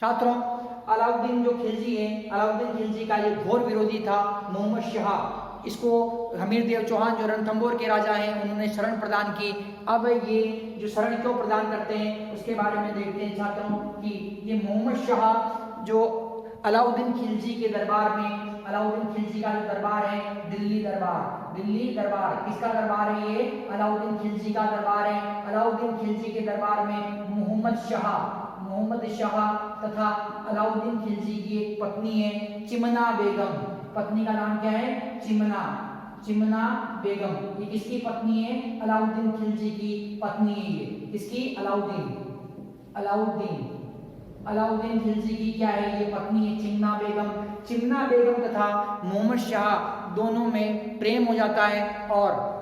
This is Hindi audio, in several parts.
छात्रों, अलाउद्दीन जो खिलजी है, अलाउद्दीन खिलजी का ये घोर विरोधी था मोहम्मद शाह। इसको हमीर देव चौहान जो रणथंबोर के राजा हैं उन्होंने शरण प्रदान की। अब ये जो शरण क्यों प्रदान करते हैं उसके बारे में देखते हैं छात्रों कि ये मोहम्मद शाह जो अलाउद्दीन खिलजी के दरबार में, अलाउद्दीन खिलजी का जो दरबार है दिल्ली दरबार, दिल्ली दरबार किसका दरबार है? ये अलाउद्दीन खिलजी का दरबार है। अलाउद्दीन खिलजी के दरबार में मोहम्मद शाह तथा अलाउद्दीन खिलजी की एक पत्नी है चिमना बेगम। पत्नी का नाम क्या है? चिमना बेगम। ये किसकी पत्नी है? अलाउद्दीन खिलजी की पत्नी है। ये किसकी? अलाउद्दीन खिलजी की क्या है? ये पत्नी है चिमना बेगम तथा मोहम्मद शाह दोनों में प्रेम हो जाता है और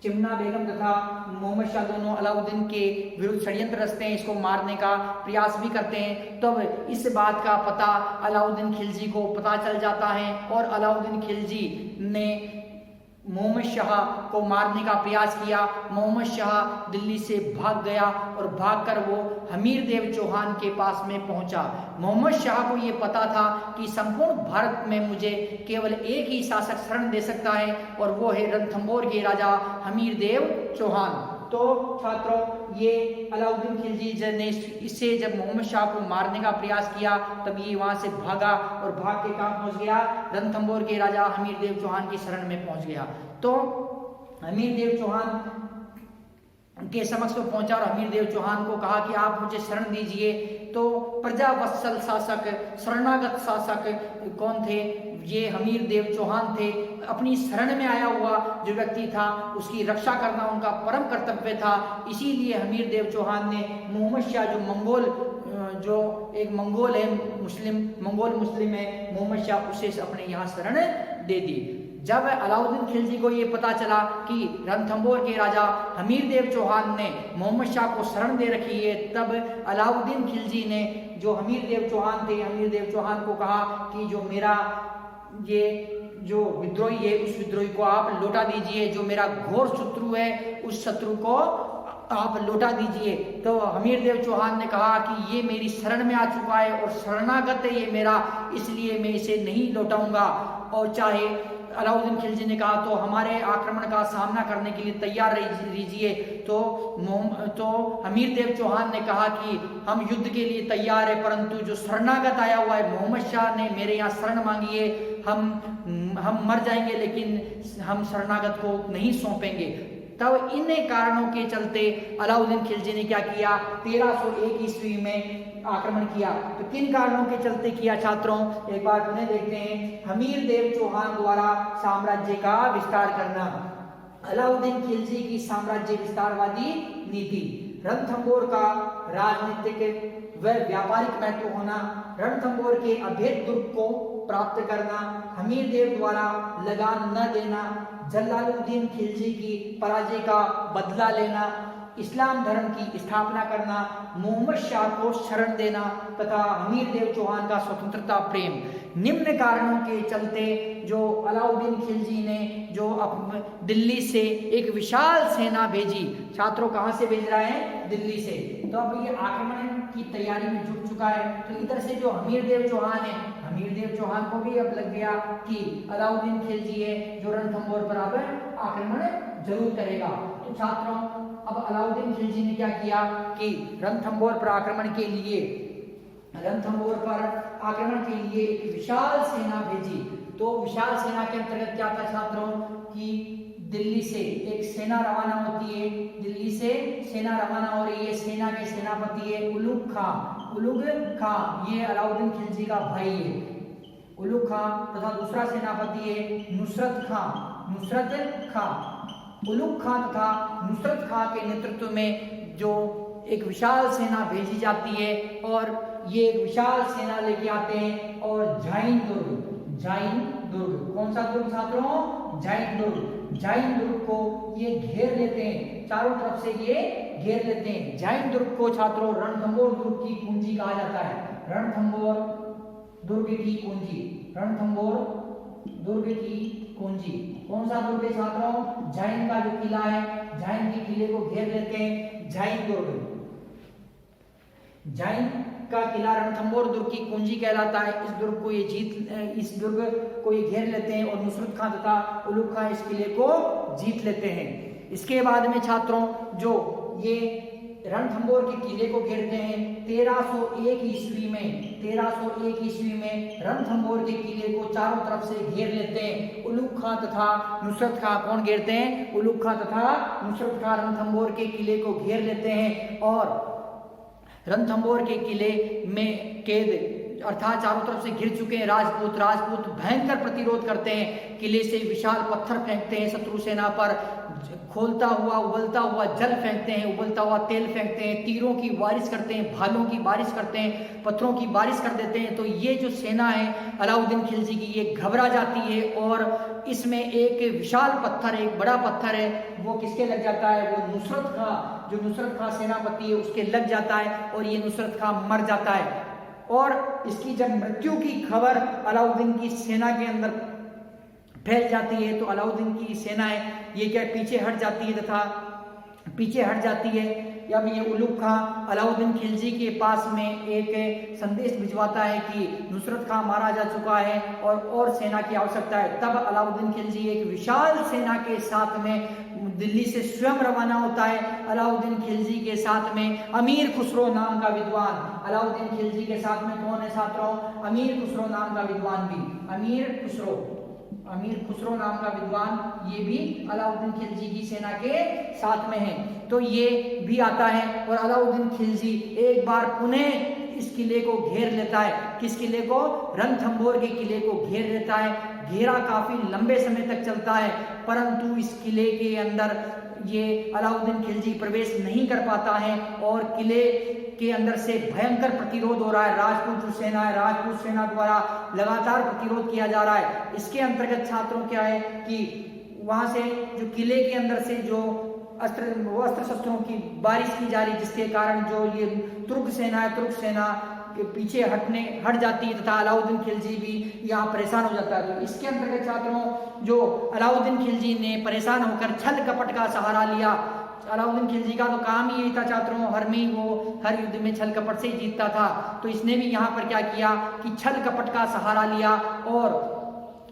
चिमना बेगम तथा मोहम्मद शाह दोनों अलाउद्दीन के विरुद्ध षड्यंत्र रचते हैं, इसको मारने का प्रयास भी करते हैं। तब इस बात का पता अलाउद्दीन खिलजी को पता चल जाता है और अलाउद्दीन खिलजी ने मोहम्मद शाह को मारने का प्रयास किया। मोहम्मद शाह दिल्ली से भाग गया और भागकर वो हमीर देव चौहान के पास में पहुंचा। मोहम्मद शाह को ये पता था कि संपूर्ण भारत में मुझे केवल एक ही शासक शरण दे सकता है और वो है रणथंबोर के राजा हमीर देव चौहान। तो छात्रों, ये अलाउद्दीन खिलजी ने इससे जब मोहम्मद शाह को मारने का प्रयास किया तब ये वहां से भागा और भाग के कहाँ पहुंच गया? रणथंबोर के राजा हमीर देव चौहान की शरण में पहुंच गया। तो हमीर देव चौहान के समक्ष वो पहुंचा और हमीर देव चौहान को कहा कि आप मुझे शरण दीजिए। तो प्रजावत्सल शासक, शरणागत शासक कौन थे? ये हमीर देव चौहान थे। अपनी शरण में आया हुआ जो व्यक्ति था उसकी रक्षा करना उनका परम कर्तव्य था। इसीलिए हमीर देव चौहान ने मोहम्मद शाह जो एक मंगोल मुस्लिम है मोहम्मद शाह, उसे अपने यहाँ शरण दे दी। जब अलाउद्दीन खिलजी को ये पता चला कि रणथंबोर के राजा हमीर देव चौहान ने मोहम्मद शाह को शरण दे रखी है, तब अलाउद्दीन खिलजी ने जो हमीर देव चौहान थे, हमीर देव चौहान को कहा कि जो मेरा ये जो विद्रोही है उस विद्रोही को आप लौटा दीजिए, जो मेरा घोर शत्रु है उस शत्रु को आप लौटा दीजिए। तो हमीर देव चौहान ने कहा कि ये मेरी शरण में आ चुका है और शरणागत है ये मेरा, इसलिए मैं इसे नहीं लौटाऊंगा। और चाहे अलाउद्दीन खिलजी ने कहा तो हमारे आक्रमण का सामना करने के लिए तैयार रहिए। तो हमीर देव चौहान ने कहा कि हम युद्ध के लिए तैयार है, परंतु जो शरणागत आया हुआ है मोहम्मद शाह ने मेरे यहाँ शरण मांगी है, हम मर जाएंगे लेकिन हम शरणागत को नहीं सौंपेंगे। तब इन कारणों के चलते अलाउद्दीन खिलजी ने क्या किया? 1301 ईस्वी में आक्रमण किया। तो किन कारणों के चलते किया छात्रों? एक बार पुनः देखते हैं। हमीर देव चौहान द्वारा साम्राज्य का विस्तार करना, अलाउद्दीन खिलजी की साम्राज्य विस्तारवादी नीति, रणथंबोर का राजनीतिक व व्यापारिक महत्व होना, रणथंबोर के अभेद दुर्ग को प्राप्त करना, हमीर देव द्वारा लगान न देना, जलालुद्दीन खिलजी की पराजय का बदला लेना, इस्लाम धर्म की स्थापना करना, मोहम्मद शाह को शरण देना तथा हमीर देव चौहान का स्वतंत्रता प्रेम। निम्न कारणों के चलते जो अलाउद्दीन खिलजी ने जो दिल्ली से एक विशाल सेना भेजी। छात्रों, कहाँ से भेज रहा है? दिल्ली से। तो अब ये आक्रमण की तैयारी में जुट चुका है। तो इधर से जो हमीर देव चौहान है, हमीर देव चौहान को भी अब लग गया कि अलाउद्दीन खिलजी है जो रणथंबोर पर अब आक्रमण जरूर करेगा। तो छात्रों, अब अलाउद्दीन खिलजी ने क्या किया कि रणथंबोर पर आक्रमण के लिए एक विशाल सेना भेजी। तो विशाल सेना के अंतर्गत क्या था छात्रों कि दिल्ली से एक सेना रवाना होती है, दिल्ली से सेना रवाना हो रही है। सेना के सेनापति है उलुग खां, ये अलाउद्दीन खिलजी का भाई है उलुग खां, तथा दूसरा सेनापति है नुसरत खां। उलुग खां तथा नुसरत खां के नेतृत्व में जो एक विशाल सेना भेजी जाती है और ये एक विशाल सेना लेके आते हैं और जाइन दुर्ग, कौन सा दुर्ग छात्रों? जाइन दुर्ग को ये घेर लेते हैं, चारों तरफ से ये घेर लेते हैं। जाइन दुर्ग को छात्रों रणथंबोर दुर्ग की कुंजी कहा जाता है। रणथंबोर दुर्ग की कुंजी कौन सा दुर्ग है छात्रों? जाइन का जो किला है, जाइन के किले को घेर लेते हैं जाइन दुर्ग। जाइन का किला रणथंभौर दुर्ग की कुंजी कहलाता है। इस दुर्ग को ये घेर लेते हैं और नुसरत खां तथा उलुग खां इस किले को जीत लेते हैं। इसके बाद में छात्रों जो ये रणथंभौर के किले को घेरते हैं 1301 ईस्वी में रणथंभौर के किले को चारों तरफ से घेर लेते हैं। उलुग खां तथा नुसरत खां कौन घेरते हैं? उलुग खां तथा नुसरत खां रणथंभौर के किले को घेर लेते हैं और रणथंभौर के किले में कैद अर्थात चारों तरफ से घिर चुके हैं राजपूत भयंकर प्रतिरोध करते हैं। किले से विशाल पत्थर फेंकते हैं शत्रु सेना पर, खोलता हुआ उबलता हुआ जल फेंकते हैं, उबलता हुआ तेल फेंकते हैं, तीरों की बारिश करते हैं, भालों की बारिश करते हैं, पत्थरों की बारिश कर देते हैं। तो ये जो सेना है अलाउद्दीन खिलजी की ये घबरा जाती है और इसमें एक विशाल पत्थर, एक बड़ा पत्थर है, वो किसके लग जाता है? वो नुसरत खां, जो नुसरत खां सेनापति है उसके लग जाता है और ये नुसरत खां मर जाता है। और इसकी जब मृत्यु की खबर अलाउद्दीन की सेना के अंदर फैल जाती है तो अलाउद्दीन की सेना है ये क्या पीछे हट जाती है। जब ये उलुग खां अलाउद्दीन खिलजी के पास में एक संदेश भिजवाता है कि नुसरत खां मारा जा चुका है और सेना की आवश्यकता है, तब अलाउद्दीन खिलजी एक विशाल सेना के साथ में दिल्ली से स्वयं रवाना होता है। अलाउद्दीन खिलजी के साथ में अमीर खुसरो नाम का विद्वान, अलाउद्दीन खिलजी के साथ में कौन है छात्रों? अमीर खुसरो नाम का विद्वान भी, अमीर खुसरो नाम का विद्वान ये भी अलाउद्दीन खिलजी की सेना के साथ में है। तो ये भी आता है और अलाउद्दीन खिलजी एक बार पुनः इस किले को घेर लेता है। किस किले को? रणथंभौर के किले को घेर लेता है। घेरा काफी लंबे समय तक चलता है परंतु इस किले के अंदर ये अलाउद्दीन खिलजी प्रवेश नहीं कर पाता है और किले के अंदर से भयंकर प्रतिरोध हो रहा है। राजपूत सेना द्वारा लगातार प्रतिरोध किया जा रहा है। इसके अंतर्गत छात्रों क्या है कि वहां से जो किले के अंदर से जो अस्त्र शस्त्रों की बारिश की जा रही, जिसके कारण जो ये तुर्क सेना के पीछे हट जाती है तथा अलाउद्दीन खिलजी भी यहाँ परेशान हो जाता है। तो इसके अंतर्गत छात्रों जो अलाउद्दीन खिलजी ने परेशान होकर छल कपट का सहारा लिया। अलाउद्दीन खिलजी का तो काम ही यही था छात्रों, हर युद्ध में छल कपट से ही जीतता था। तो इसने भी यहाँ पर क्या किया कि छल कपट का सहारा लिया और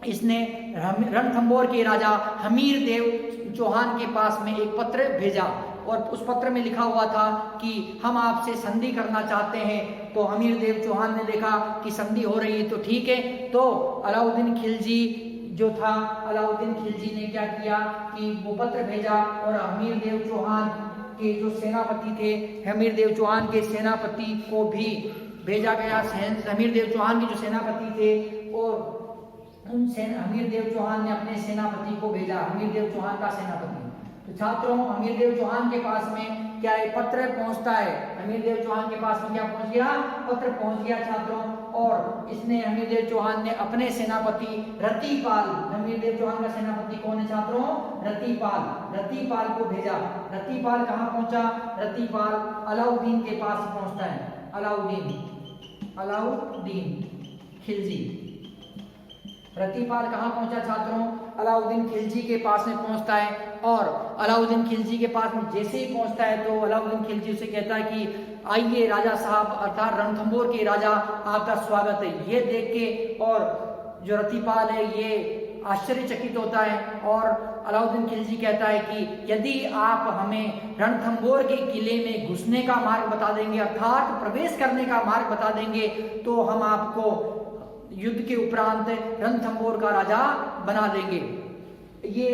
इसने रणथंभौर के राजा हमीर देव चौहान के पास में एक पत्र भेजा और उस पत्र में लिखा हुआ था कि हम आपसे संधि करना चाहते हैं। तो हमीर देव चौहान ने देखा कि संधि हो रही है तो ठीक है। तो अलाउद्दीन खिलजी ने क्या किया कि वो पत्र भेजा और हमीर देव चौहान के जो सेनापति थे, हमीर देव चौहान के सेनापति को भी भेजा गया। हमीर देव चौहान के जो सेनापति थे और हमीर देव चौहान ने अपने सेनापति को भेजा, हमीर देव चौहान का सेनापति। तो छात्रों हमीर देव चौहान के पास में क्या है पत्र पहुंचता है, हमीर देव चौहान के पास में क्या पहुंच गया? पत्र पहुंच गया छात्रों। और इसने हमीर देव चौहान ने अपने सेनापति रतिपाल, हमीर देव चौहान का सेनापति कौन है छात्रों? रतिपाल को भेजा। रतिपाल कहाँ पहुंचा? रतिपाल अलाउद्दीन के पास पहुंचता है। अलाउद्दीन खिलजी। रतिपाल कहाँ पहुंचा छात्रों? अलाउद्दीन खिलजी के पास में पहुंचता है और अलाउद्दीन खिलजी के पास में जैसे ही पहुंचता है तो अलाउद्दीन खिलजी उसे कहता है कि आइए राजा साहब, अर्थात रणथंभौर के राजा, आपका स्वागत है। ये देख के और जो रतिपाल है ये आश्चर्यचकित होता है और अलाउद्दीन खिलजी कहता है कि यदि आप हमें रणथंभौर के किले में घुसने का मार्ग बता देंगे, अर्थात प्रवेश करने का मार्ग बता देंगे, तो हम आपको युद्ध के उपरांत रणथंभौर का राजा बना देंगे। ये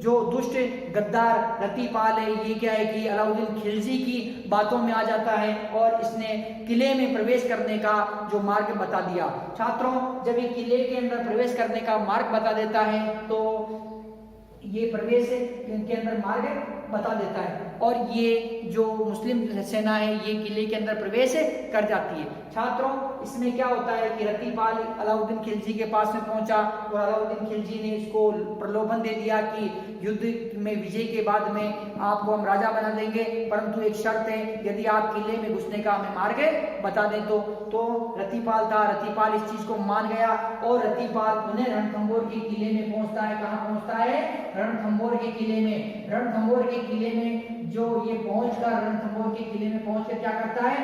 जो दुष्ट गद्दार रतिपाल है ये क्या है कि अलाउद्दीन खिलजी की बातों में आ जाता है और इसने किले में प्रवेश करने का जो मार्ग बता दिया। छात्रों जब ये किले के अंदर प्रवेश करने का मार्ग बता देता है तो ये प्रवेश के अंदर मार्ग बता देता है और ये जो मुस्लिम सेना है ये किले के अंदर प्रवेश कर जाती है। छात्रों इसमें क्या होता है कि रतिपाल अलाउद्दीन खिलजी के पास में पहुंचा और अलाउद्दीन खिलजी ने इसको प्रलोभन दे दिया कि युद्ध में विजय के बाद में आपको हम राजा बना देंगे, परंतु एक शर्त है, यदि आप किले में घुसने का हमें मार्ग बता दें तो रतिपाल इस चीज को मान गया और रतिपाल पुनः रणथंभौर के किले में पहुंचता है। कहाँ पहुंचता है? रणथंभौर के किले में। रणथंभौर के किले में जो ये रणथंभौर के किले में पहुंचकर क्या करता है?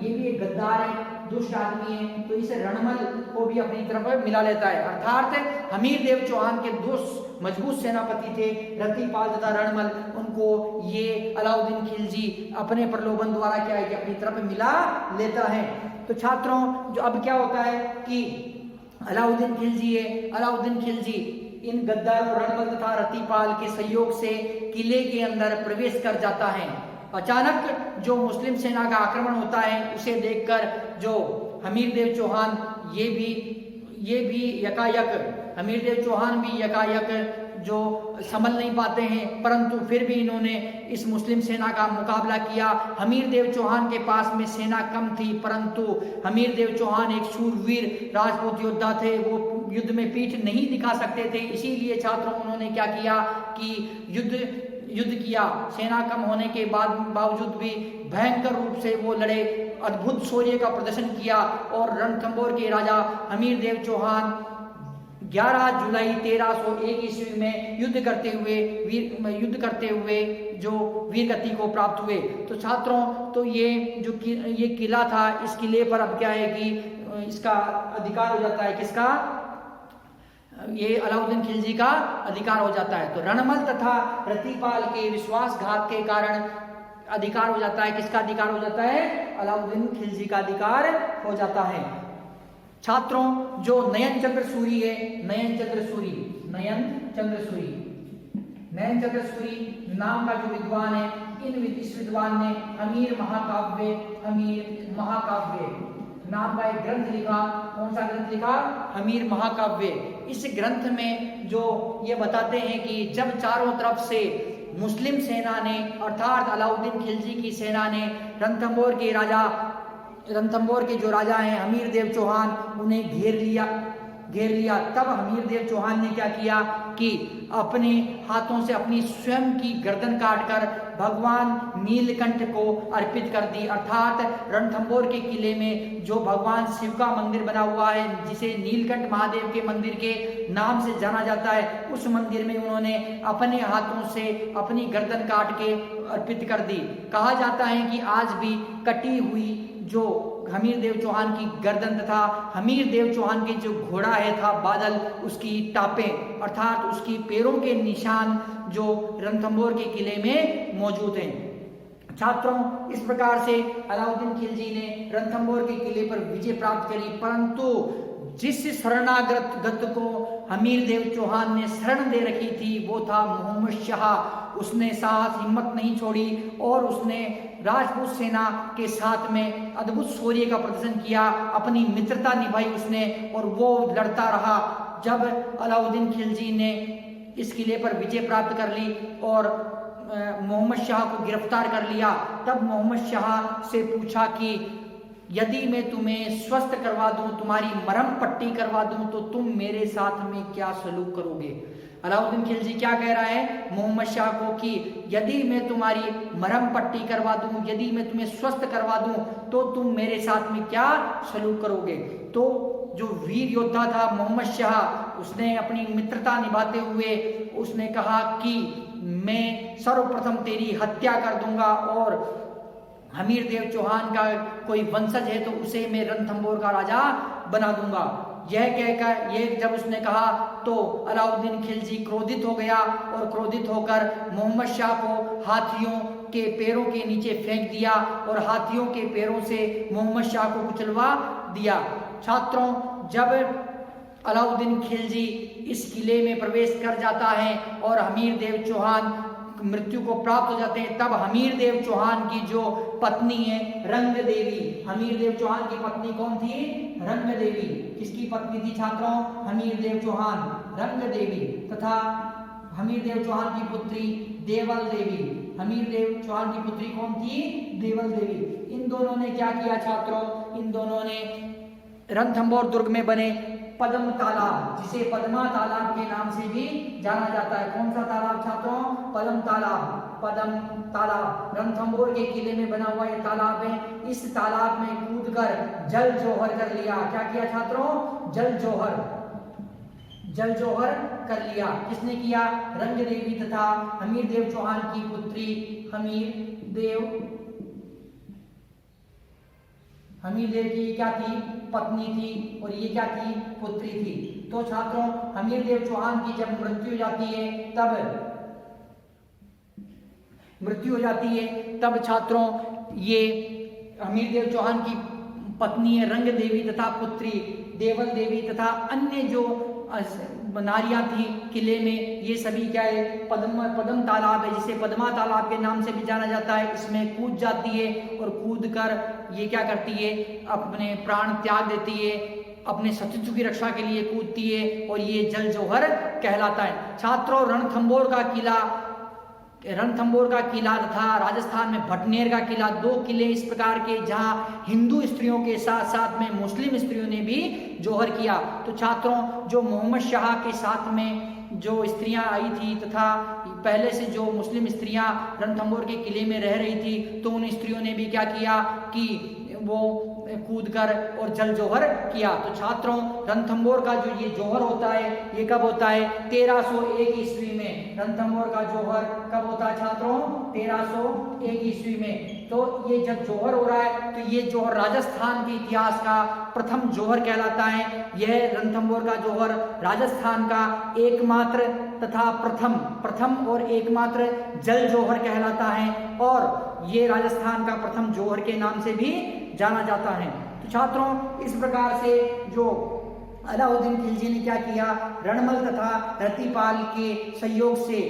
ये भी एक गद्दार है, दुष्ट आदमी है, तो इस रणमल को भी अपनी तरफ मिला लेता है। अर्थात हमीरदेव चौहान के दो मजबूत सेनापति थे, रतिपाल तथा रणमल, उनको ये अलाउद्दीन खिलजी अपने प्रलोभन द्वारा क्या है कि अपनी तरफ मिला लेता है। तो छात्रों, जो अब क्या होता है कि अलाउद्दीन खिलजी इन गद्दारों रणमल तथा रतिपाल के सहयोग से किले के अंदर प्रवेश कर जाता है। अचानक जो मुस्लिम सेना का आक्रमण होता है उसे देखकर जो हमीरदेव चौहान ये भी यकायक जो संभल नहीं पाते हैं, परंतु फिर भी इन्होंने इस मुस्लिम सेना का मुकाबला किया। हमीरदेव चौहान के पास में सेना कम थी, परंतु हमीरदेव चौहान एक शूरवीर राजपूत योद्धा थे, वो युद्ध में पीठ नहीं दिखा सकते थे। इसीलिए छात्रों उन्होंने क्या किया कि युद्ध किया। सेना कम होने के बावजूद भी भयंकर रूप से वो लड़े, अद्भुत शौर्य का प्रदर्शन किया और रणथंबोर के राजा हमीरदेव चौहान 11 जुलाई 1301 ईस्वी में युद्ध करते हुए जो वीर गति को प्राप्त हुए। तो छात्रों, तो ये किला था, इस किले पर अब क्या है कि इसका अधिकार हो जाता है, किसका? ये अलाउद्दीन खिलजी का अधिकार हो जाता है। तो रणमल तथा रतिपाल के विश्वासघात के कारण अधिकार हो जाता है, किसका अधिकार हो जाता है? अलाउद्दीन खिलजी का अधिकार हो जाता है। छात्रों, जो नयन चंद्र सूरी है, नयन चंद्र सूरी नाम का जो विद्वान है, इस विद्वान ने हमीर महाकाव्य नाम का एक ग्रंथ लिखा। कौन सा ग्रंथ लिखा? हमीर महाकाव्य। इस ग्रंथ में जो ये बताते हैं कि जब चारों तरफ से मुस्लिम सेना ने अर्थात अलाउद्दीन खिलजी की सेना ने रणथंबोर के जो राजा हैं हमीरदेव चौहान, उन्हें घेर लिया, तब हमीरदेव चौहान ने क्या किया कि अपने हाथों से अपनी स्वयं की गर्दन काटकर भगवान नीलकंठ को अर्पित कर दी। अर्थात रणथंबोर के किले में जो भगवान शिव का मंदिर बना हुआ है, जिसे नीलकंठ महादेव के मंदिर के नाम से जाना जाता है, उस मंदिर में उन्होंने अपने हाथों से अपनी गर्दन काट के अर्पित कर दी। कहा जाता है कि आज भी कटी हुई जो हमीरदेव चौहान की गर्दन तथा हमीरदेव चौहान के जो घोड़ा था बादल, उसकी टापें अर्थात उसकी पैरों के निशान जो रणथंबोर के किले में मौजूद हैं। छात्रों, इस प्रकार से अलाउद्दीन खिलजी ने रणथंबोर के किले पर विजय प्राप्त करी, परंतु जिस शरणागत को हमीरदेव चौहान ने शरण दे रखी थी वो था मोहम्मद शाह। उसने साहस हिम्मत नहीं छोड़ी और उसने राजपूत सेना के साथ में अद्भुत शौर्य का प्रदर्शन किया, अपनी मित्रता निभाई उसने और वो लड़ता रहा। जब अलाउद्दीन खिलजी ने इस किले पर विजय प्राप्त कर ली और मोहम्मद शाह को गिरफ्तार कर लिया, तब मोहम्मद शाह से पूछा कि यदि मैं तुम्हें स्वस्थ करवा दूं, तुम्हारी मरहम पट्टी करवा दूं, तो तुम मेरे साथ में क्या सलूक करोगे? अलाउद्दीन खिलजी क्या कह रहा है मोहम्मद शाह को कि यदि मैं तुम्हारी मरहम पट्टी करवा दूं, यदि मैं तुम्हें स्वस्थ करवा दूं, तो तुम मेरे साथ में क्या सलूक करोगे? तो जो वीर योद्धा था मोहम्मद शाह, उसने अपनी मित्रता निभाते हुए उसने कहा कि मैं सर्वप्रथम तेरी हत्या कर दूंगा और हमीरदेव चौहान का कोई वंशज है तो उसे मैं रणथंबोर का राजा बना दूंगा। यह कहकर जब उसने कहा तो अलाउद्दीन खिलजी क्रोधित हो गया और क्रोधित होकर मोहम्मद शाह को हाथियों के पैरों के नीचे फेंक दिया और हाथियों के पैरों से मोहम्मद शाह को कुचलवा दिया। छात्रों, जब अलाउद्दीन खिलजी इस किले में प्रवेश कर जाता है और हमीरदेव चौहान मृत्यु को प्राप्त हो जाते हैं, तब हमीरदेव चौहान की जो पत्नी है रंग देवी, हमीरदेव चौहान की पत्नी कौन थी? रंग देवी। किसकी पत्नी थी छात्रों? हमीरदेव चौहान, रंग देवी, तथा हमीरदेव चौहान की पुत्री देवल देवी। हमीरदेव चौहान की पुत्री कौन थी? देवल देवी। इन दोनों ने क्या किया छात्रों? इन दोनों ने रणथंबोर दुर्ग में बने पद्म तालाब, जिसे पद्मा तालाब के नाम से भी जाना जाता है। कौन सा तालाब छात्रों? पद्म तालाब रणथंबोर के किले में बना हुआ ये तालाब है। इस तालाब में कूदकर जल जौहर कर लिया। क्या किया छात्रों? जल जौहर कर लिया। किसने किया? रंग देवी तथा हमीरदेव चौहान की पुत्री हमीरदेव की क्या थी, पत्नी थी, और ये क्या थी, पुत्री थी। तो छात्रों हमीरदेव चौहान की जब मृत्यु हो जाती है तब छात्रों ये हमीरदेव चौहान की पत्नी है रंग देवी तथा पुत्री देवल देवी तथा अन्य जो नारियां थी किले में, ये सभी क्या है, पद्म तालाब है जिसे पद्मा तालाब के नाम से भी जाना जाता है, इसमें कूद जाती है और कूद कर ये क्या करती है, अपने प्राण त्याग देती है, अपने सतीत्व की रक्षा के लिए कूदती है, और ये जल जौहर कहलाता है। छात्रों रणथंभौर का किला तथा राजस्थान में भटनेर का किला, दो किले इस प्रकार के जहां हिंदू स्त्रियों के साथ साथ में मुस्लिम स्त्रियों ने भी जौहर किया। तो छात्रों जो मोहम्मद शाह के साथ में जो स्त्रियां आई थी तथा पहले से जो मुस्लिम स्त्रियां रणथंभौर के किले में रह रही थी, तो उन स्त्रियों ने भी क्या किया कि वो कूद कर और जल जौहर किया। तो छात्रों रणथंभौर का जो ये जौहर होता है ये कब होता है, 1301 ईस्वी में। रणथंभौर का जौहर कब होता है छात्रों, 1301 ईस्वी में। तो ये जब जौहर हो रहा है तो ये जौहर राजस्थान के इतिहास का प्रथम जौहर कहलाता है। यह रणथंभौर का जौहर राजस्थान का एकमात्र तथा प्रथम और एकमात्र जल जौहर कहलाता है, और ये राजस्थान का प्रथम जौहर के नाम से भी जाना जाता है। तो छात्रों इस प्रकार से जो अलाउद्दीन खिलजी ने क्या किया, रणमल तथा रतिपाल के सहयोग से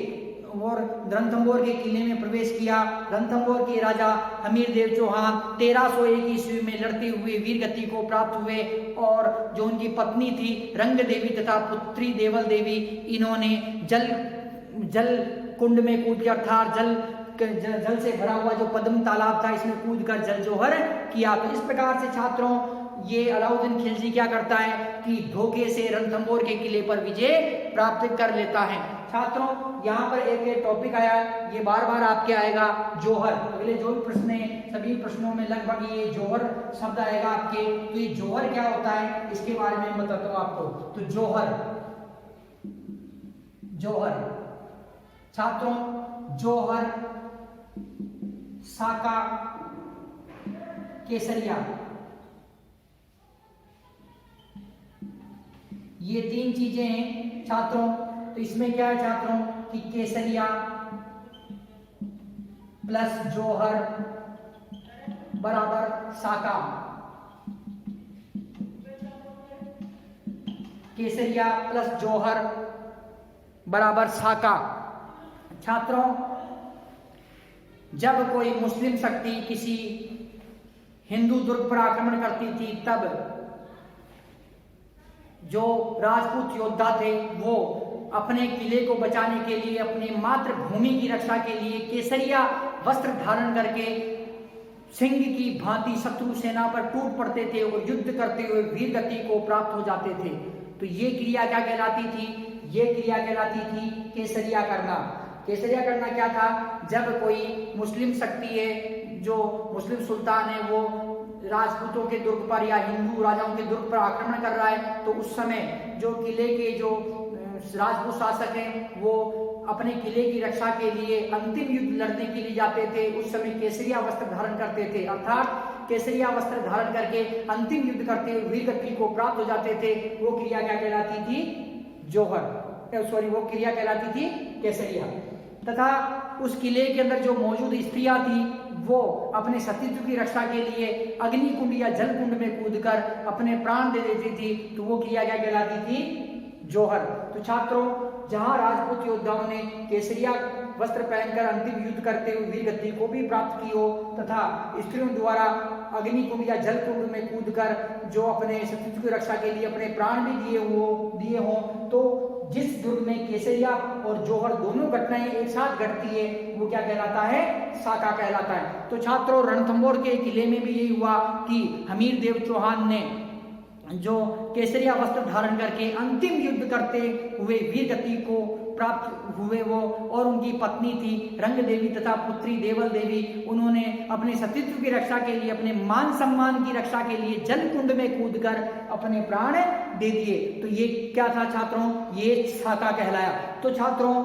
और रणथंभौर के किले में प्रवेश किया। रणथंभौर के राजा हमीरदेव चौहान 1301 ईस्वी में लड़ते हुए वीर गति को प्राप्त हुए, और जो उनकी पत्नी थी रंग देवी तथा पुत्री देवल देवी, इन्होंने जल कुंड में कूद कर अर्थात जल से भरा हुआ जो पद्म तालाब था इसमें कूद कर जल जौहर किया। तो इस प्रकार से छात्रों ये अलाउद्दीन खिलजी क्या करता है कि धोखे से रणथंभौर के किले पर विजय प्राप्त कर लेता है। छात्रों यहाँ पर एक टॉपिक आया, ये बार बार आपके आएगा, जौहर। अगले जो भी प्रश्न है सभी प्रश्नों में लगभग ये जौहर शब्द आएगा आपके। तो ये जौहर क्या होता है इसके बारे में बताता हूँ आपको। तो जौहर छात्रों जौहर, साका, केसरिया, ये तीन चीजें हैं छात्रों। तो इसमें क्या है छात्रों कि केसरिया प्लस जौहर बराबर साका, केसरिया प्लस जौहर बराबर साका। छात्रों जब कोई मुस्लिम शक्ति किसी हिंदू दुर्ग पर आक्रमण करती थी, तब जो राजपूत योद्धा थे वो अपने किले को बचाने के लिए, अपनी मातृभूमि की रक्षा के लिए केसरिया वस्त्र धारण करके सिंह की भांति शत्रु सेना पर टूट पड़ते थे और युद्ध करते हुए वीर गति को प्राप्त हो जाते थे। तो ये क्रिया क्या कहलाती थी, ये क्रिया कहलाती थी केसरिया करना। केसरिया करना क्या था, जब कोई मुस्लिम शक्ति है, जो मुस्लिम सुल्तान है, वो राजपूतों के दुर्ग पर या हिंदू राजाओं के दुर्ग पर आक्रमण कर रहा है, तो उस समय जो किले के जो राजपूत शासक हैं वो अपने किले की रक्षा के लिए अंतिम युद्ध लड़ने के लिए जाते थे। उस समय केसरिया वस्त्र धारण करते थे, अर्थात केसरिया वस्त्र धारण करके अंतिम युद्ध करते हुए वीर गति को प्राप्त हो जाते थे। वो क्रिया क्या कहलाती थी, जौहर, सॉरी वो क्रिया कहलाती थी केसरिया। तथा उस किले के अंदर जो मौजूद स्त्रियां थी वो अपने सतीत्व की रक्षा के लिए अग्नि कुंड या जल कुंड में कूदकर अपने प्राण दे देती थी, तो वो क्रिया क्या कहलाती थी, जौहर। तो छात्रों जहां राजपूत योद्धाओं ने केसरिया वस्त्र पहनकर अंतिम युद्ध करते हुए वीर गति को भी प्राप्त की हो, तथा स्त्रियों द्वारा अग्नि कुंड या जल कुंड में कूदकर जो अपने सतीत्व की रक्षा के लिए अपने प्राण भी दिए हों, तो जिस दुर्ग में केसरिया और जौहर दोनों घटनाएं एक साथ घटती है वो क्या कहलाता है, साका कहलाता है। तो छात्रों रणथंभौर के किले में भी यही हुआ कि हमीरदेव चौहान ने जो केसरिया वस्त्र धारण करके अंतिम युद्ध करते हुए वीर गति को प्राप्त हुए वो, और उनकी पत्नी थी रंग देवी तथा पुत्री देवल देवी, उन्होंने अपने सतीत्व की रक्षा के लिए, अपने मान सम्मान की रक्षा के लिए जल कुंड में कूदकर अपने प्राण दे दिए। तो ये क्या था छात्रों, ये साका कहलाया। तो छात्रों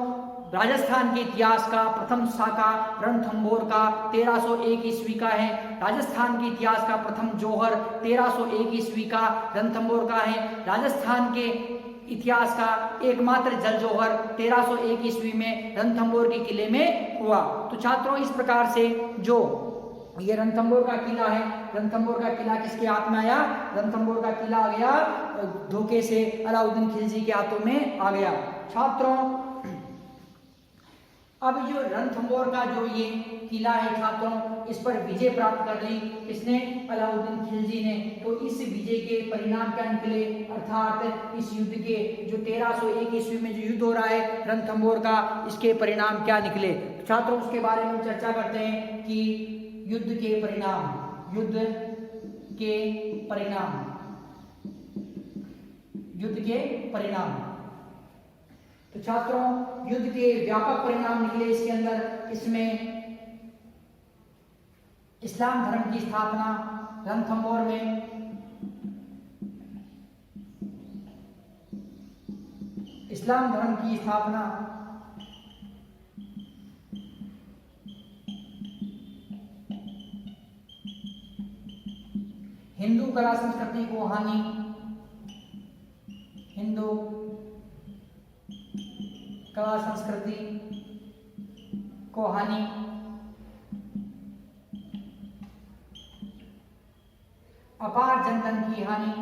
राजस्थान के इतिहास का प्रथम शाखा रणथंभौर का 1301 ईस्वी का है। राजस्थान के इतिहास का प्रथम जौहर 1301 ईस्वी का रणथंभौर का है। राजस्थान के इतिहास का एकमात्र जल जौहर 1301 ईस्वी में रणथंभौर के किले में हुआ। तो छात्रों, इस प्रकार से जो ये रणथंभौर का किला है, रणथंभौर का किला किसके हाथ में आया? रणथंभौर का किला आ गया धोखे से अलाउद्दीन खिलजी के हाथों में आ गया। छात्रों, अब जो रणथंभौर का जो ये किला है छात्रों, इस पर विजय प्राप्त कर ली किसने? अलाउद्दीन खिलजी ने। तो इस विजय के परिणाम क्या निकले? अर्थात इस युद्ध के जो 1301 ईस्वी में जो युद्ध हो रहा है रणथंभौर का, इसके परिणाम क्या निकले? छात्रों, उसके बारे में चर्चा करते हैं कि युद्ध के परिणाम, युद्ध के परिणाम, युद्ध के परिणाम। तो छात्रों, युद्ध के व्यापक परिणाम निकले इसके अंदर। इसमें इस्लाम धर्म की स्थापना रणथंभौर में, इस्लाम धर्म की स्थापना, हिंदू कला संस्कृति को हानि, हिंदू कला संस्कृति को हानि, अपार जनधन की हानि,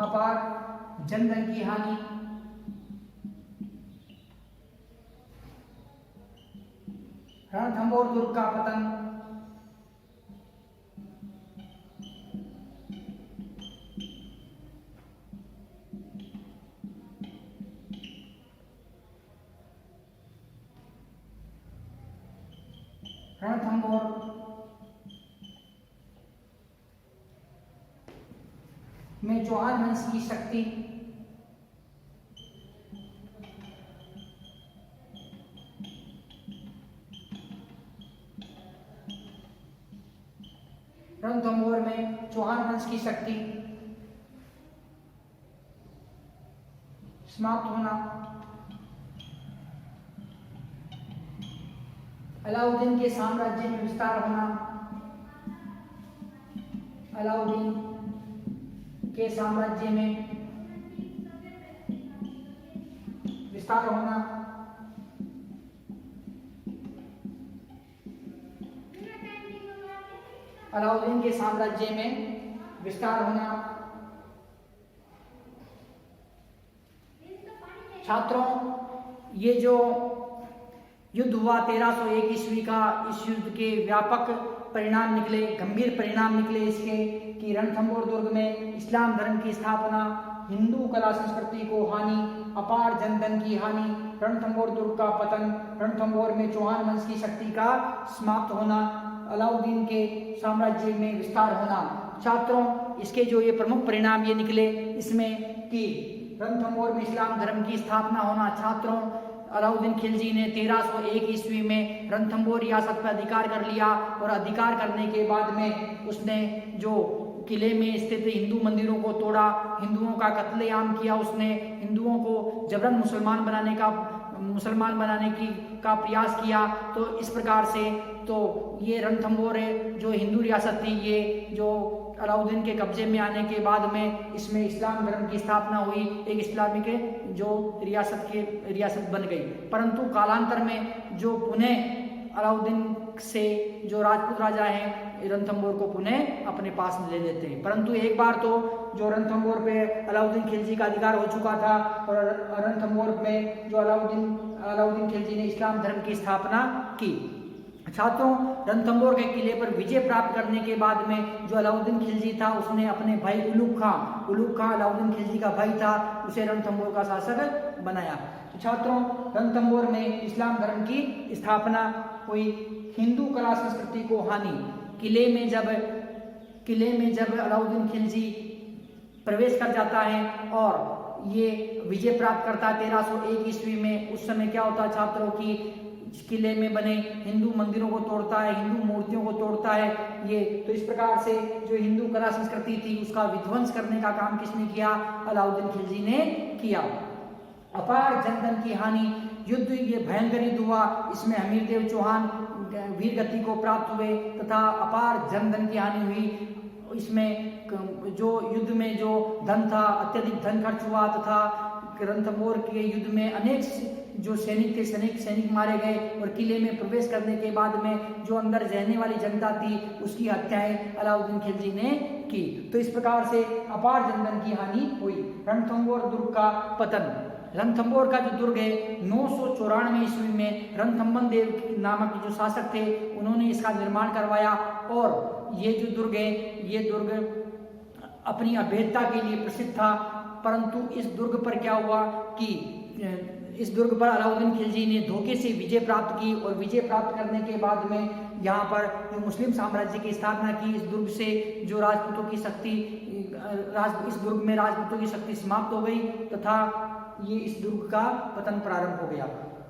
अपार जनधन की हानि, रणथंभौर दुर्ग का पतन, रणथंभौर में चौहान वंश की शक्ति, रणथंभौर में चौहान वंश की शक्ति समाप्त होना, अलाउद्दीन के साम्राज्य में विस्तार होना, अलाउद्दीन के साम्राज्य में विस्तार होना, अलाउद्दीन के साम्राज्य में विस्तार होना। छात्रों, ये जो युद्ध हुआ 1301 ईस्वी का, इस युद्ध के व्यापक परिणाम निकले, गंभीर परिणाम निकले इसके कि रणथंभौर दुर्ग में इस्लाम धर्म की स्थापना, हिंदू कला संस्कृति को हानि, अपार जनधन की हानि, रणथंभौर दुर्ग का पतन, रणथंभौर में चौहान वंश की शक्ति का समाप्त होना, अलाउद्दीन के साम्राज्य में विस्तार होना। छात्रों, इसके जो ये प्रमुख परिणाम ये निकले इसमें कि रणथंभौर में इस्लाम धर्म की स्थापना होना। छात्रों, अलाउद्दीन खिलजी ने 1301 ईस्वी में रणथंभौर रियासत पर अधिकार कर लिया और अधिकार करने के बाद में उसने जो किले में स्थित हिंदू मंदिरों को तोड़ा, हिंदुओं का कत्लेआम किया, उसने हिंदुओं को जबरन मुसलमान बनाने का प्रयास किया। तो इस प्रकार से तो ये रणथंभौर जो हिंदू रियासत थी, ये जो अलाउद्दीन के कब्जे में आने के बाद में इसमें इस्लाम धर्म की स्थापना हुई, एक इस्लामिक जो रियासत बन गई। परंतु कालांतर में जो पुनः अलाउद्दीन से जो राजपूत राजा हैं रणथंभौर को पुनः अपने पास ले लेते हैं। परंतु एक बार तो जो रणथंभौर पे अलाउद्दीन खिलजी का अधिकार हो चुका था और रणथंभौर में जो अलाउद्दीन खिलजी ने इस्लाम धर्म की स्थापना की। छात्रों, रणथंभौर के किले पर विजय प्राप्त करने के बाद में जो अलाउद्दीन खिलजी था उसने अपने भाई उलूग खां अलाउद्दीन खिलजी का भाई था, उसे रणथंभौर का शासक बनाया। तो छात्रों, रणथंभौर में इस्लाम धर्म की स्थापना हुई, हिंदू कला संस्कृति को हानि, किले में जब अलाउद्दीन खिलजी प्रवेश कर जाता है और ये विजय प्राप्त करता है 1301 ईस्वी में, उस समय क्या होता है छात्रों की किले में बने हिंदू मंदिरों को तोड़ता है, हिंदू मूर्तियों को तोड़ता है। ये तो इस प्रकार से जो हिंदू कला संस्कृति थी उसका विध्वंस करने का काम किसने किया? अलाउद्दीन खिलजी ने किया। अपार जनधन की हानि, युद्ध ये भयंकर युद्ध हुआ, इसमें हमीरदेव चौहान वीर गति को प्राप्त हुए तथा अपार जनधन की हानि हुई। इसमें जो युद्ध में जो धन था, अत्यधिक धन खर्च हुआ तथा रणथंभौर के युद्ध में अनेक जो सैनिक थे, सैनिक मारे गए और किले में प्रवेश करने के बाद में जो अंदर रहने वाली जनता थी उसकी हत्याएं अलाउद्दीन खिलजी ने की। तो इस प्रकार से अपार जनधन की हानि हुई। रणथंभौर दुर्ग का पतन, रणथंभौर का जो दुर्ग है 994 ईस्वी में रणथंभन देव नामक जो शासक थे उन्होंने इसका निर्माण करवाया। और ये जो दुर्ग है ये दुर्ग अपनी अभेद्यता के लिए प्रसिद्ध था, परंतु इस दुर्ग पर क्या हुआ कि इस दुर्ग पर अलाउद्दीन खिलजी ने धोखे से विजय प्राप्त की और विजय प्राप्त करने के बाद में यहाँ पर जो मुस्लिम साम्राज्य की स्थापना की। इस दुर्ग से जो राजपूतों की शक्ति इस दुर्ग में राजपूतों की शक्ति समाप्त हो गई तथा ये इस दुर्ग का पतन प्रारंभ हो गया।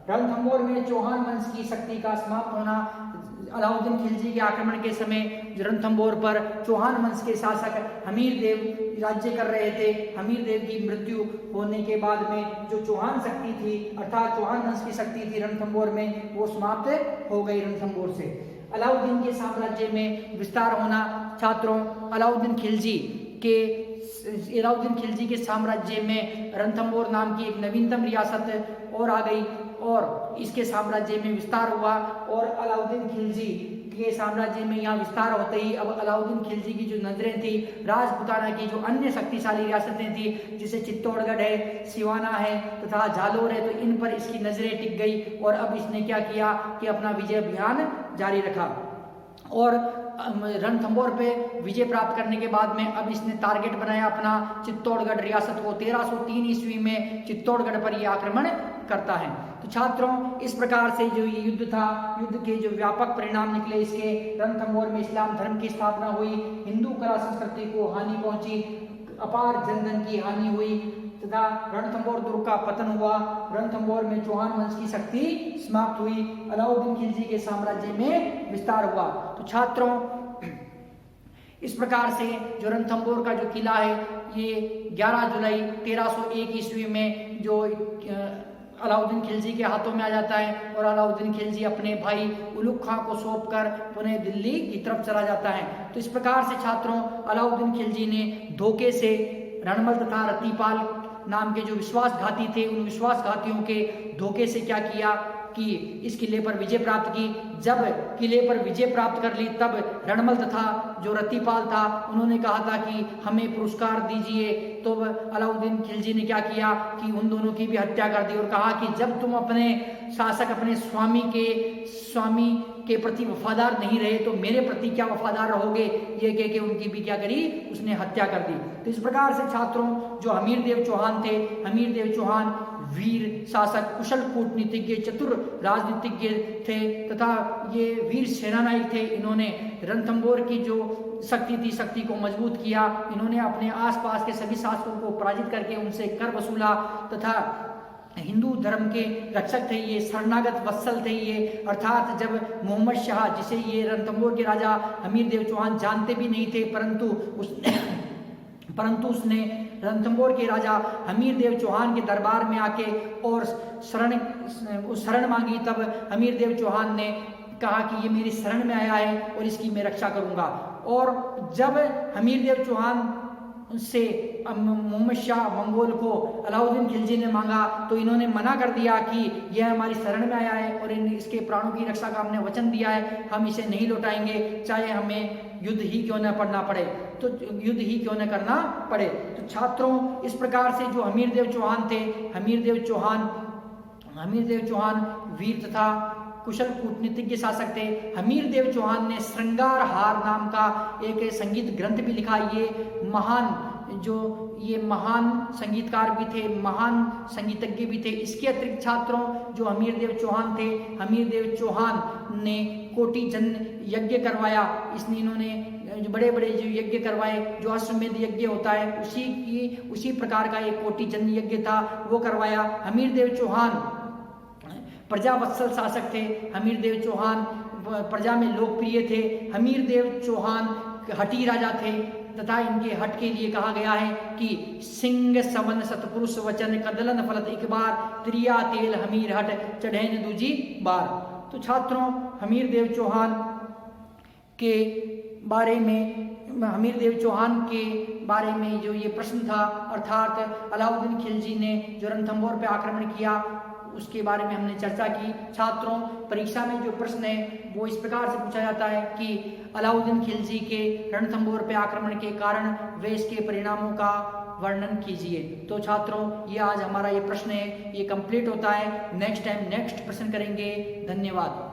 रणथंभौर में चौहान वंश की शक्ति का समाप्त होना, अलाउद्दीन खिलजी के आक्रमण के समय रणथंभौर पर चौहान वंश के शासक हमीरदेव राज्य कर रहे थे। हमीरदेव की मृत्यु होने के बाद में जो चौहान शक्ति थी अर्थात चौहान वंश की शक्ति थी रणथंभौर में वो समाप्त हो गई रणथंभौर से। अलाउद्दीन के साम्राज्य में विस्तार होना, छात्रों अलाउद्दीन खिलजी के साम्राज्य में रणथंभौर नाम की एक नवीनतम रियासत और आ गई और इसके साम्राज्य में विस्तार हुआ। और अलाउद्दीन खिलजी के साम्राज्य में यहाँ विस्तार होते ही अब अलाउद्दीन खिलजी की जो नजरें थी राजपुताना की जो अन्य शक्तिशाली रियासतें थी जैसे चित्तौड़गढ़ है, सिवाना है तथा जालोर है, तो इन पर इसकी नजरें टिक गई और अब इसने क्या किया कि अपना विजय अभियान जारी रखा। और रणथंभौर पे विजय प्राप्त करने के बाद में अब इसने टारगेट बनाया अपना चित्तौड़गढ़ रियासत को। 1303 ईस्वी में चित्तौड़गढ़ पर यह आक्रमण करता है। तो छात्रों इस प्रकार से जो ये युद्ध था, युद्ध के जो व्यापक परिणाम निकले इसके, रणथंभौर में इस्लाम धर्म की स्थापना हुई, हिंदू कला संस्कृति को हानि पहुंची, अपार जनधन की हानि हुई तथा रणथंभौर दुर्ग का पतन हुआ। रणथंभौर में चौहान वंश की शक्ति समाप्त हुई, अलाउद्दीन खिलजी के साम्राज्य में विस्तार हुआ। तो छात्रों इस प्रकार से जो रणथंभौर का जो किला है ये 11 जुलाई 1301 ईस्वी में जो अलाउद्दीन खिलजी के हाथों में आ जाता है और अलाउद्दीन खिलजी अपने भाई उलुग खां को सौंपकर पुनः दिल्ली की तरफ चला जाता है। तो इस प्रकार से छात्रों अलाउद्दीन खिलजी ने धोखे से रणमल तथा रतिपाल नाम के जो विश्वासघाती थे उन विश्वासघातियों के धोखे से क्या किया कि इस किले पर विजय प्राप्त की। जब किले पर विजय प्राप्त कर ली तब रणमल तथा जो रतिपाल था उन्होंने कहा था कि हमें पुरस्कार दीजिए। तो अलाउद्दीन खिलजी ने क्या किया कि उन दोनों की भी हत्या कर दी और कहा कि जब तुम अपने शासक अपने स्वामी के प्रति वफादार नहीं रहे तो मेरे प्रति क्या वफादार रहोगे, ये कह के उनकी भी क्या करी, उसने हत्या कर दी। तो इस प्रकार से छात्रों जो हमीरदेव चौहान थे, हमीरदेव चौहान वीर शासक, कुशल कूटनीतिज्ञ, चतुर राजनीतिज्ञ थे तथा ये वीर सेनानायक थे। इन्होंने रणथंभौर की जो शक्ति थी, शक्ति को मजबूत किया। इन्होंने अपने आसपास के सभी शासकों को पराजित करके उनसे कर वसूला तथा हिंदू धर्म के रक्षक थे ये, शरणागत वत्सल थे ये। अर्थात जब मोहम्मद शाह, जिसे ये रणथंभौर के राजा हमीरदेव चौहान जानते भी नहीं थे, परंतु उसने रणथंभौर के राजा हमीरदेव चौहान के दरबार में आके और शरण मांगी। तब हमीरदेव चौहान ने कहा कि ये मेरी शरण में आया है और इसकी मैं रक्षा करूंगा। और जब हमीरदेव चौहान से मोहम्मद शाह मंगोल को अलाउद्दीन खिलजी ने मांगा तो इन्होंने मना कर दिया कि यह हमारी शरण में आया है और इसके प्राणों की रक्षा का हमने वचन दिया है, हम इसे नहीं लौटाएंगे, चाहे हमें युद्ध ही क्यों न पड़ना पड़े, तो युद्ध ही क्यों न करना पड़े। तो छात्रों इस प्रकार से जो हमीरदेव चौहान थे, हमीरदेव चौहान वीर तथा कुशल कूटनीतिज्ञ शासक थे। हमीरदेव चौहान ने श्रृंगार हार नाम का एक संगीत ग्रंथ भी लिखा। ये महान संगीतकार भी थे, महान संगीतज्ञ भी थे। इसके अतिरिक्त छात्रों जो हमीरदेव चौहान थे, हमीरदेव चौहान ने कोटि जन यज्ञ करवाया। इन्होंने बड़े बड़े जो यज्ञ करवाए, जो अश्वमेध यज्ञ होता है उसी प्रकार का एक कोटि जन यज्ञ था, वो करवाया। हमीरदेव चौहान प्रजावत्सल शासक थे हमीरदेव चौहान, प्रजा में लोकप्रिय थे। हमीरदेव चौहान हठी राजा थे तथा इनके हट के लिए कहा गया है कि सिंह सवन सतपुरुष वचन कदलन फलत एक बार, त्रिया तेल हमीर हट चढ़ैन दूजी बार। तो छात्रों, हमीरदेव चौहान के बारे में, हमीरदेव चौहान के बारे में जो ये प्रश्न था, अर्थात अलाउद्दीन खिलजी ने जो रणथंभौर पे आक्रमण किया उसके बारे में हमने चर्चा की। छात्रों, परीक्षा में जो प्रश्न है वो इस प्रकार से पूछा जाता है कि अलाउद्दीन खिलजी के रणथंभौर पे आक्रमण के कारण व इसके परिणामों का वर्णन कीजिए। तो छात्रों, ये आज हमारा ये प्रश्न है, ये कंप्लीट होता है। नेक्स्ट टाइम नेक्स्ट प्रश्न करेंगे। धन्यवाद।